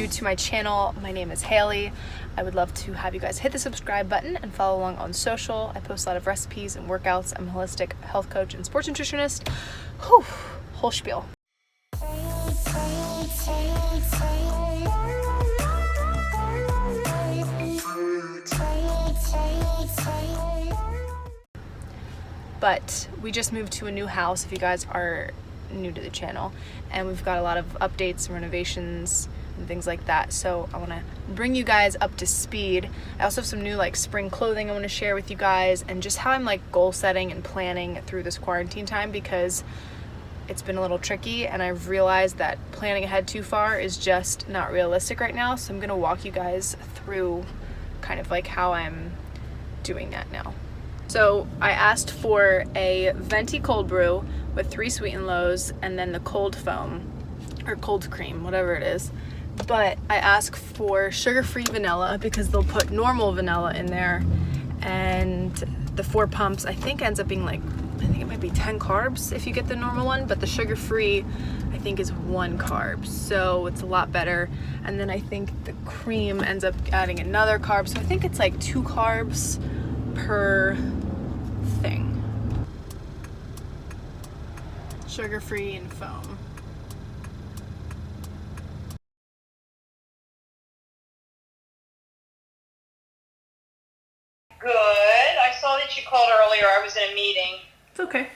new to my channel, my name is Haley. I would love to have you guys hit the subscribe button and follow along on social. I post a lot of recipes and workouts. I'm a holistic health coach and sports nutritionist. Whew, whole spiel. But we just moved to a new house, if you guys are new to the channel, and we've got a lot of updates and renovations and things like that, so I want to bring you guys up to speed. I also have some new spring clothing I want to share with you guys, and just how I'm goal setting and planning through this quarantine time, because it's been a little tricky and I've realized that planning ahead too far is just not realistic right now. So I'm going to walk you guys through kind of how I'm doing that now. So I asked for a venti cold brew with 3 sweet and lows and then the cold foam or cold cream, whatever it is. But I asked for sugar-free vanilla because they'll put normal vanilla in there, and the 4 pumps I think ends up being I think it might be 10 carbs if you get the normal one, but the sugar-free I think is 1 carb, so it's a lot better. And then I think the cream ends up adding another carb, so I think it's 2 carbs per thing. Sugar-free and foam. Good. I saw that you called earlier. I was in a meeting. It's okay.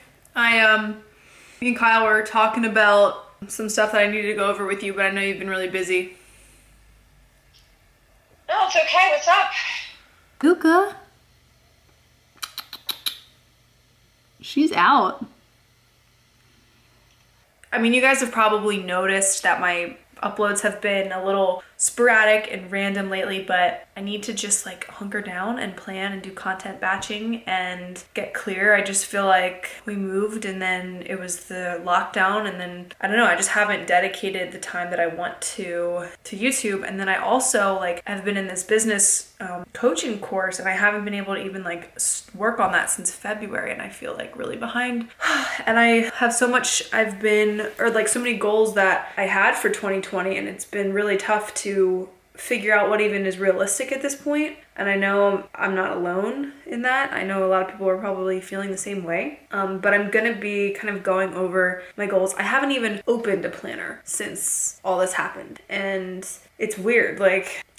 Me and Kyle were talking about some stuff that I needed to go over with you, but I know you've been really busy. No, it's okay. What's up? Luca. She's out. I mean, you guys have probably noticed that my uploads have been a little sporadic and random lately, but I need to just hunker down and plan and do content batching and get clear. I just feel like we moved and then it was the lockdown, and then I don't know, I just haven't dedicated the time that I want to YouTube. And then I also I've been in this business coaching course, and I haven't been able to even work on that since February, and I feel really behind. And I have so much so many goals that I had for 2020, and it's been really tough to figure out what even is realistic at this point. And I know I'm not alone in that. I know a lot of people are probably feeling the same way. But I'm gonna be kind of going over my goals. I haven't even opened a planner since all this happened, and it's weird.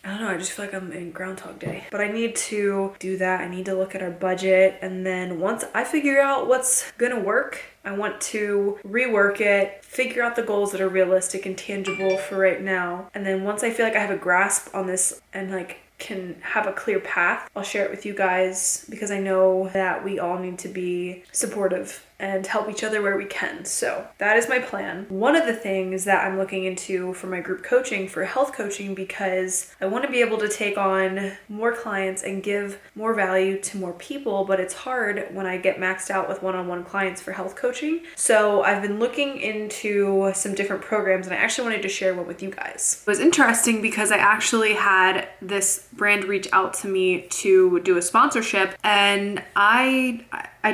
I don't know, I just feel like I'm in Groundhog Day. But I need to do that. I need to look at our budget, and then once I figure out what's gonna work, I want to rework it, figure out the goals that are realistic and tangible for right now. And then once I feel like I have a grasp on this and can have a clear path, I'll share it with you guys, because I know that we all need to be supportive and help each other where we can. So that is my plan. One of the things that I'm looking into for my group coaching, for health coaching, because I want to be able to take on more clients and give more value to more people, but it's hard when I get maxed out with one-on-one clients for health coaching. So I've been looking into some different programs, and I actually wanted to share one with you guys. It was interesting because I actually had this brand reach out to me to do a sponsorship, and I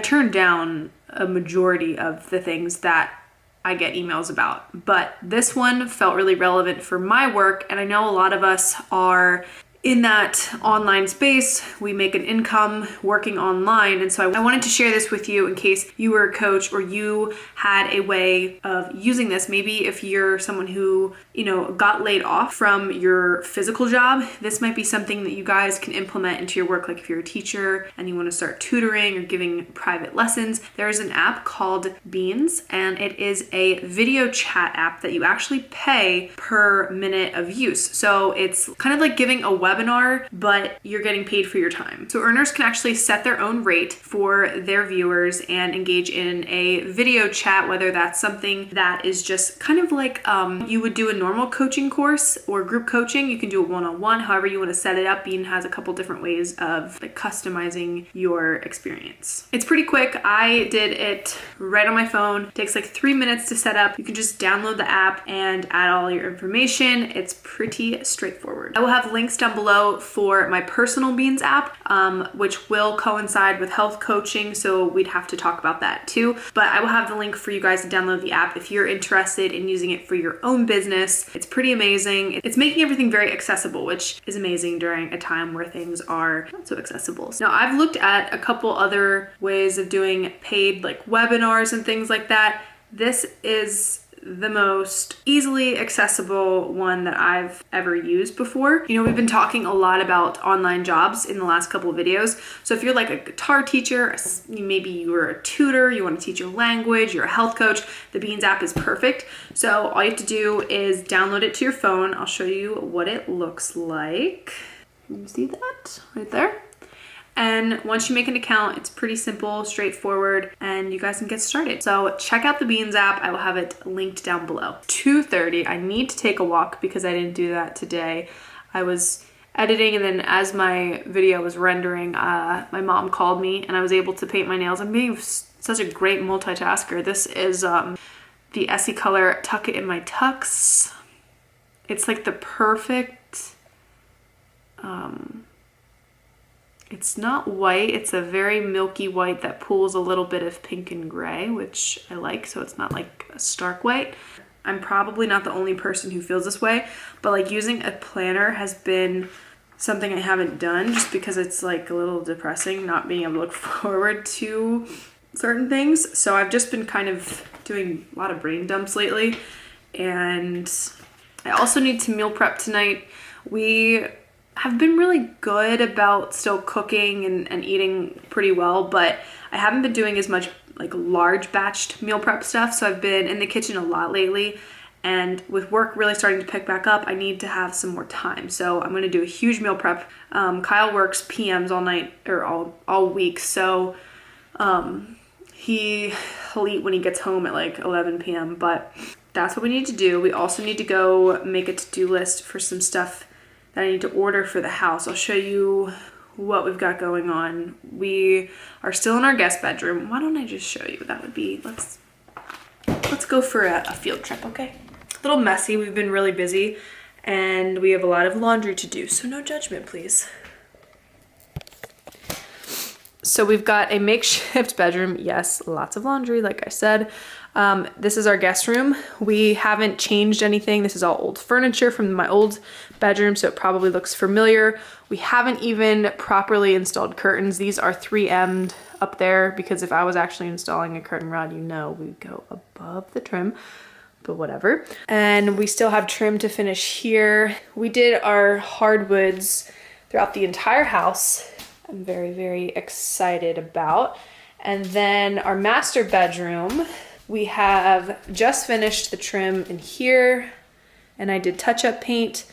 turned down a majority of the things that I get emails about, but this one felt really relevant for my work. And I know a lot of us are in that online space. We make an income working online. And so I wanted to share this with you in case you were a coach or you had a way of using this. Maybe if you're someone who, got laid off from your physical job, this might be something that you guys can implement into your work. If you're a teacher and you want to start tutoring or giving private lessons, there's an app called Beans, and it is a video chat app that you actually pay per minute of use. So it's kind of like giving a webinar, but you're getting paid for your time. So earners can actually set their own rate for their viewers and engage in a video chat, whether that's something that is just kind of you would do a normal coaching course or group coaching. You can do it one-on-one, however you want to set it up. Bean has a couple different ways of customizing your experience. It's pretty quick. I did it right on my phone. It takes 3 minutes to set up. You can just download the app and add all your information. It's pretty straightforward. I will have links down below for my personal Beans app, which will coincide with health coaching, so we'd have to talk about that too. But I will have the link for you guys to download the app if you're interested in using it for your own business. It's pretty amazing. It's making everything very accessible, which is amazing during a time where things are not so accessible. Now, I've looked at a couple other ways of doing paid like webinars and things like that. This is the most easily accessible one that I've ever used before. You know, we've been talking a lot about online jobs in the last couple of videos. So if you're like a guitar teacher, maybe you're a tutor, you want to teach a language, you're a health coach, the Beans app is perfect. So all you have to do is download it to your phone. I'll show you what it looks like. You see that right there? And once you make an account, it's pretty simple, straightforward, and you guys can get started. So check out the Beans app. I will have it linked down below. 2:30, I need to take a walk because I didn't do that today. I was editing, and then as my video was rendering, my mom called me and I was able to paint my nails. I'm being such a great multitasker. This is the Essie color Tuck It in My Tux. It's like the perfect, it's not white, it's a very milky white that pulls a little bit of pink and gray, which I like, so it's not like a stark white. I'm probably not the only person who feels this way, but like using a planner has been something I haven't done just because it's like a little depressing not being able to look forward to certain things. So I've just been kind of doing a lot of brain dumps lately, and I also need to meal prep tonight. We have been really good about still cooking and eating pretty well, but I haven't been doing as much like large batched meal prep stuff. So I've been in the kitchen a lot lately, and with work really starting to pick back up, I need to have some more time. So I'm gonna do a huge meal prep. Kyle works PMs all night or all week. So he'll eat when he gets home at like 11 p.m. But that's what we need to do. We also need to go make a to-do list for some stuff that I need to order for the house. I'll show you what we've got going on. We are still in our guest bedroom. Why don't I just show you? That would be, let's go for a field trip, okay? A little messy, we've been really busy, and we have a lot of laundry to do, so no judgment, please. So we've got a makeshift bedroom. Yes, lots of laundry, like I said. This is our guest room. We haven't changed anything. This is all old furniture from my old bedroom, so it probably looks familiar. We haven't even properly installed curtains. These are 3M'd up there because if I was actually installing a curtain rod, you know we'd go above the trim, but whatever. And we still have trim to finish here. We did our hardwoods throughout the entire house. I'm very, very excited about. And then our master bedroom, we have just finished the trim in here, and I did touch-up paint.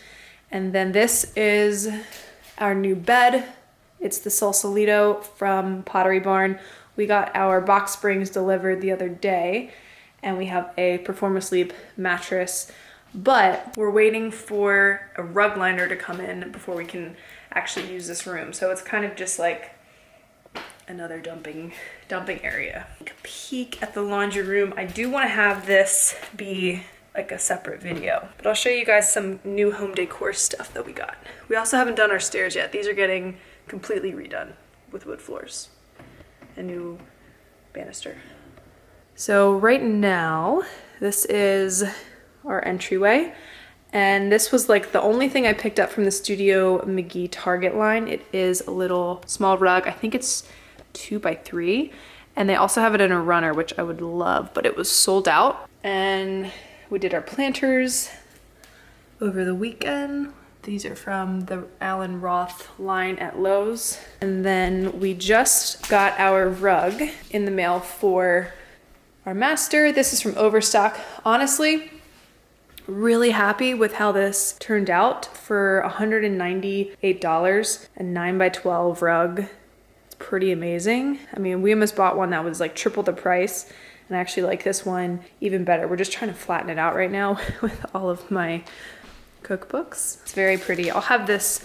And then this is our new bed. It's the Sausalito from Pottery Barn. We got our box springs delivered the other day, and we have a Performance Sleep mattress, but we're waiting for a rug liner to come in before we can actually use this room. So it's kind of just like another dumping area. Take a peek at the laundry room. I do want to have this be like a separate video, but I'll show you guys some new home decor stuff that we got. We also haven't done our stairs yet. These are getting completely redone with wood floors and new banister. So right now, this is our entryway. And this was like the only thing I picked up from the Studio McGee Target line. It is a little small rug. I think it's 2x3. And they also have it in a runner, which I would love, but it was sold out. And we did our planters over the weekend. These are from the Alan Roth line at Lowe's. And then we just got our rug in the mail for our master. This is from Overstock. Honestly, really happy with how this turned out for $198, a 9x12 rug. It's pretty amazing. I mean, we almost bought one that was like triple the price, and I actually like this one even better. We're just trying to flatten it out right now with all of my cookbooks. It's very pretty. I'll have this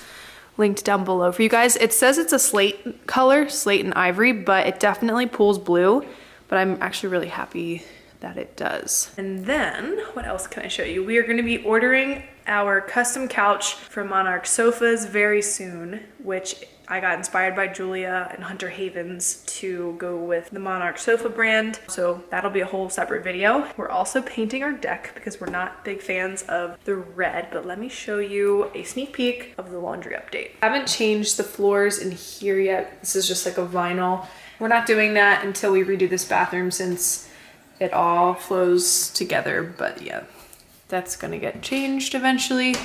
linked down below for you guys. It says it's a slate color, slate and ivory, but it definitely pulls blue, but I'm actually really happy that it does. And then what else can I show you? We are going to be ordering our custom couch from Monarch Sofas very soon, which I got inspired by Julia and Hunter Havens to go with the Monarch Sofa brand. So that'll be a whole separate video. We're also painting our deck because we're not big fans of the red, but let me show you a sneak peek of the laundry update. I haven't changed the floors in here yet. This is just like a vinyl. We're not doing that until we redo this bathroom since it all flows together, but yeah, that's gonna get changed eventually.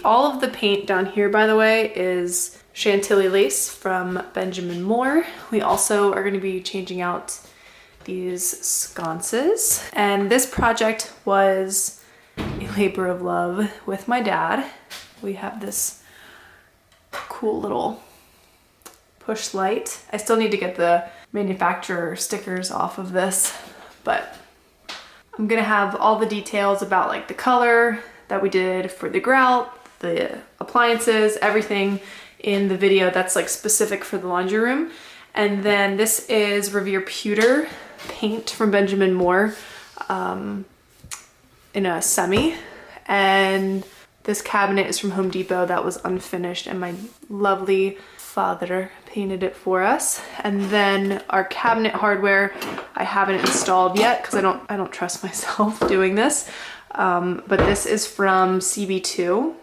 All of the paint down here, by the way, is Chantilly lace from Benjamin Moore. We also are gonna be changing out these sconces. And this project was a labor of love with my dad. We have this cool little push light. I still need to get the manufacturer stickers off of this, but I'm gonna have all the details about like the color that we did for the grout, the appliances, everything in the video that's like specific for the laundry room. And then this is Revere Pewter paint from Benjamin Moore in a semi. And this cabinet is from Home Depot that was unfinished and my lovely father painted it for us. And then our cabinet hardware I haven't installed yet because I don't trust myself doing this. But this is from CB2.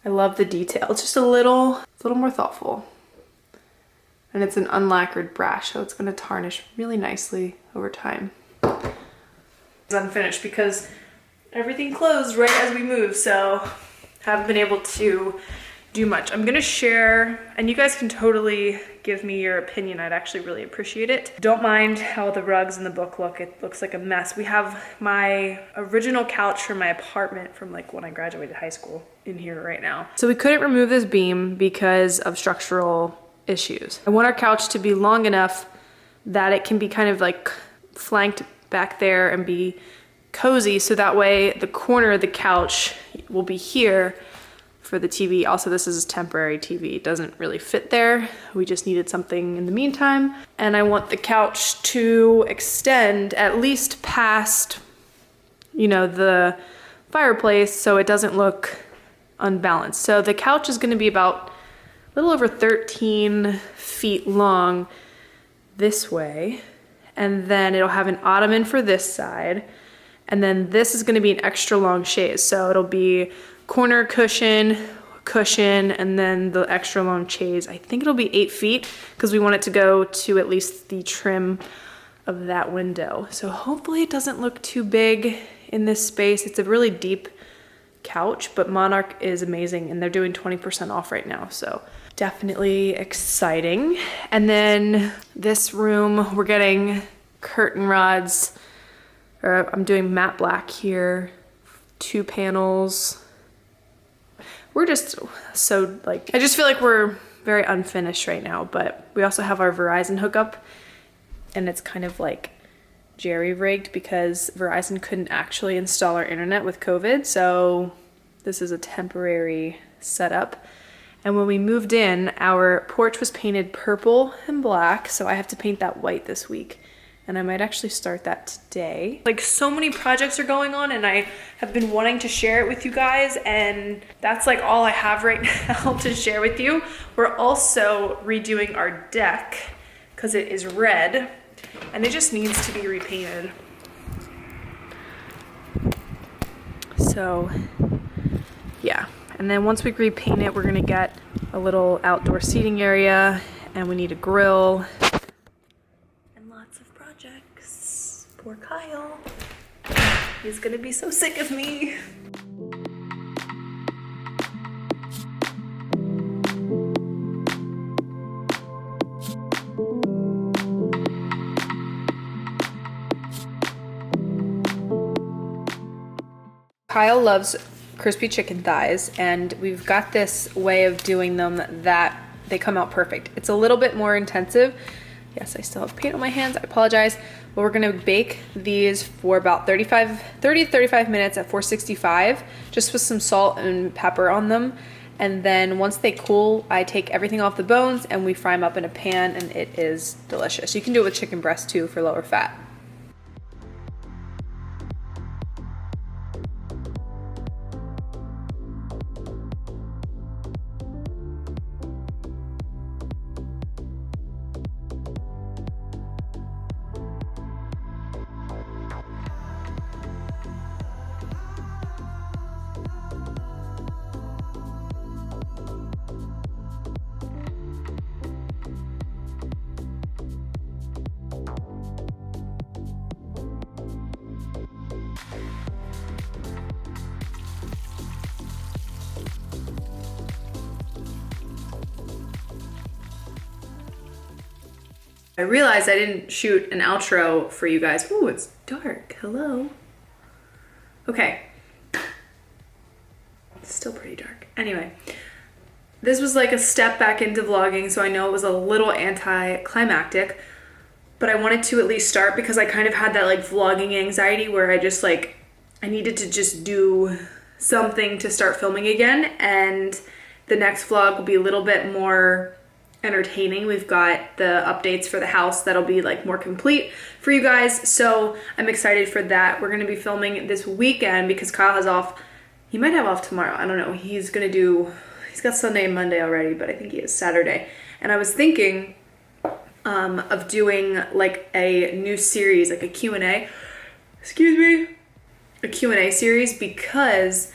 I love the detail. It's just a little more thoughtful. And it's an unlacquered brass, so it's gonna tarnish really nicely over time. It's unfinished because everything closed right as we moved, so haven't been able to do much. I'm gonna share, and you guys can totally give me your opinion. I'd actually really appreciate it. Don't mind how the rugs in the book look. It looks like a mess. We have my original couch from my apartment from like when I graduated high school in here right now. So we couldn't remove this beam because of structural issues. I want our couch to be long enough that it can be kind of like flanked back there and be cozy, so that way the corner of the couch will be here for the TV. Also, this is a temporary TV. It doesn't really fit there. We just needed something in the meantime. And I want the couch to extend at least past, you know, the fireplace so it doesn't look unbalanced. So the couch is gonna be about a little over 13 feet long this way. And then it'll have an ottoman for this side. And then this is gonna be an extra long chaise. So it'll be corner cushion, and then the extra long chaise. I think it'll be 8 feet because we want it to go to at least the trim of that window. So hopefully it doesn't look too big in this space. It's a really deep couch, but Monarch is amazing and they're doing 20% off right now. So definitely exciting. And then this room, we're getting curtain rods. I'm doing matte black here, 2 panels. We're just so like, I just feel like we're very unfinished right now, but we also have our Verizon hookup and it's kind of like jerry-rigged because Verizon couldn't actually install our internet with COVID. So this is a temporary setup. And when we moved in, our porch was painted purple and black. So I have to paint that white this week. And I might actually start that today. Like so many projects are going on and I have been wanting to share it with you guys, and that's like all I have right now to share with you. We're also redoing our deck because it is red and it just needs to be repainted. So yeah, and then once we repaint it, we're gonna get a little outdoor seating area and we need a grill. Poor Kyle. He's gonna be so sick of me. Kyle loves crispy chicken thighs, and we've got this way of doing them that they come out perfect. It's a little bit more intensive. Yes, I still have paint on my hands, I apologize. But we're gonna bake these for about 30 to 35 minutes at 465, just with some salt and pepper on them. And then once they cool, I take everything off the bones and we fry them up in a pan, and it is delicious. You can do it with chicken breast too for lower fat. I realized I didn't shoot an outro for you guys. Ooh, it's dark. Hello. Okay. It's still pretty dark. Anyway, this was like a step back into vlogging, so I know it was a little anticlimactic, but I wanted to at least start because I kind of had that like vlogging anxiety where I just like, I needed to just do something to start filming again, and the next vlog will be a little bit more entertaining. We've got the updates for the house that'll be like more complete for you guys, so I'm excited for that. We're gonna be filming this weekend because Kyle has off. He might have off tomorrow, I don't know. He's got Sunday and Monday already, but I think he has Saturday. And I was thinking of doing like a new series, like a Q&A, a Q&A series, because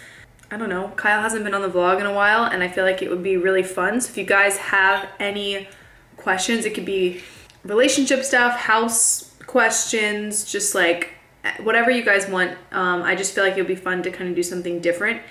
I don't know, Kyle hasn't been on the vlog in a while and I feel like it would be really fun. So if you guys have any questions, it could be relationship stuff, house questions, just like whatever you guys want. I just feel like it would be fun to kind of do something different.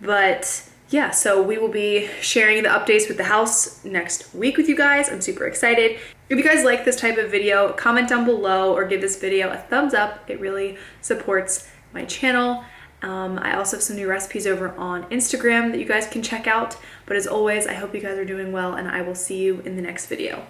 But yeah, so we will be sharing the updates with the house next week with you guys. I'm super excited. If you guys like this type of video, comment down below or give this video a thumbs up. It really supports my channel. I also have some new recipes over on Instagram that you guys can check out. But as always, I hope you guys are doing well, and I will see you in the next video.